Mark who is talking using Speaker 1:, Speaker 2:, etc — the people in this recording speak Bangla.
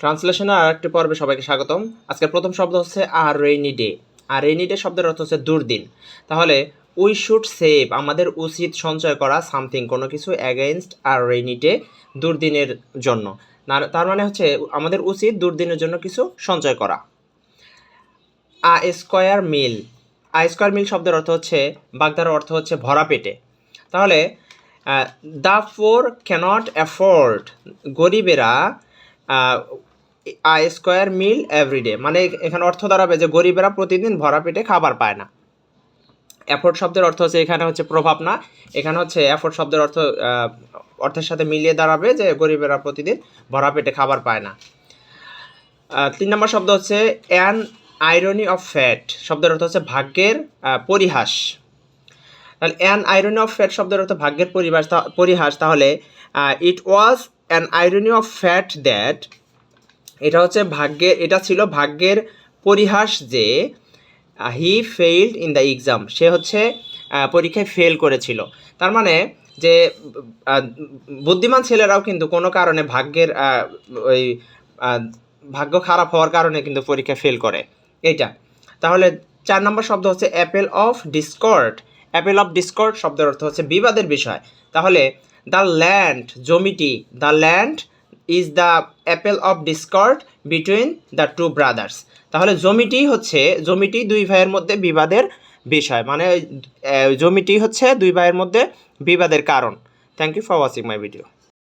Speaker 1: ট্রান্সলেশনের আরেকটি পর্বে সবাইকে স্বাগতম। আজকের প্রথম শব্দ হচ্ছে আর রেইনি ডে। আর রেইনি ডে শব্দের অর্থ হচ্ছে দুর্দিন। তাহলে উই শুড সেভ, আমাদের উচিত সঞ্চয় করা সামথিং, কোনো কিছু অ্যাগেইনস্ট আর রেইনি ডে, দুর্দিনের জন্য। তার মানে হচ্ছে আমাদের উচিত দুর্দিনের জন্য কিছু সঞ্চয় করা। আ স্কোয়ার মিল, আ স্কোয়ার মিল শব্দের অর্থ হচ্ছে, বাগধারার অর্থ হচ্ছে ভরা পেটে। তাহলে দ্য ফোর ক্যানট অ্যাফোর্ড, গরিবেরা আ স্কোয়ার মিল এভরিডে, মানে এখানে অর্থ দাঁড়াবে যে গরিবেরা প্রতিদিন ভরা পেটে খাবার পায় না। অ্যাফোর্ড শব্দের অর্থ হচ্ছে, এখানে হচ্ছে প্রভাব না, এখানে হচ্ছে অ্যাফোর্ড শব্দের অর্থ অর্থের সাথে মিলিয়ে দাঁড়াবে যে গরিবেরা প্রতিদিন ভরা পেটে খাবার পায় না। 3 নম্বর শব্দ হচ্ছে অ্যান আইরনি অফ ফ্যাট, শব্দের অর্থ হচ্ছে ভাগ্যের পরিহাস। তাহলে অ্যান আইরনি অফ ফ্যাট শব্দের অর্থ ভাগ্যের পরিহাস। তাহলে it was an irony of fate that, এটা ছিল ভাগ্যের পরিহাস যে he failed in the exam, সে হচ্ছে পরীক্ষায় ফেল করেছিল। তার মানে যে বুদ্ধিমান ছেলেরাও কিন্তু কোনো কারণে ওই ভাগ্য খারাপ হওয়ার কারণে কিন্তু পরীক্ষায় ফেল করে এইটা। তাহলে 4 নম্বর শব্দ হচ্ছে apple of discord. Apple of discord শব্দের অর্থ হচ্ছে বিবাদের বিষয়। তাহলে দ্য ল্যান্ড, জমিটি, the land is the apple of discord between the two brothers. তাহলে জমিটি দুই ভাইয়ের মধ্যে বিবাদের বিষয়, মানে জমিটি হচ্ছে দুই ভাইয়ের মধ্যে বিবাদের কারণ। Thank you for watching my video.